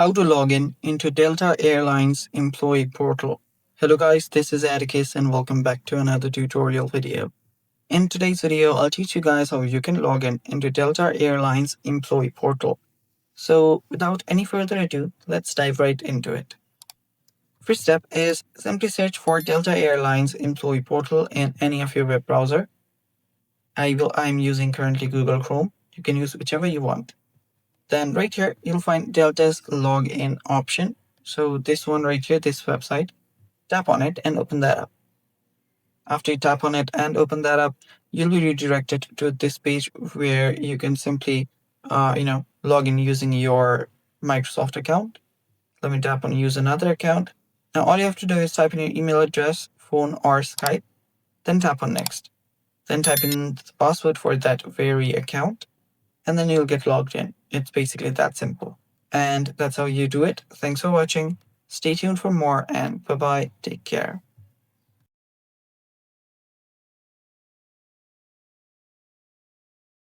How to log in into Delta Airlines employee portal. Hello guys, this is Atticus and welcome back to another tutorial video. In today's video, I'll teach you guys how you can log in into Delta Airlines employee portal. So without any further ado, let's dive right into it. First step is simply search for Delta Airlines employee portal in any of your web browser. I'm using currently Google Chrome. You can use whichever you want. Then right here, you'll find Delta's login option. So this one right here, this website, tap on it and open that up. After you tap on it and open that up, you'll be redirected to this page where you can simply, log in using your Microsoft account. Let me tap on use another account. Now all you have to do is type in your email address, phone, or Skype, then tap on next. Then type in the password for that very account, and then you'll get logged in. It's basically that simple. And that's how you do it. Thanks for watching. Stay tuned for more, and bye-bye. Take care.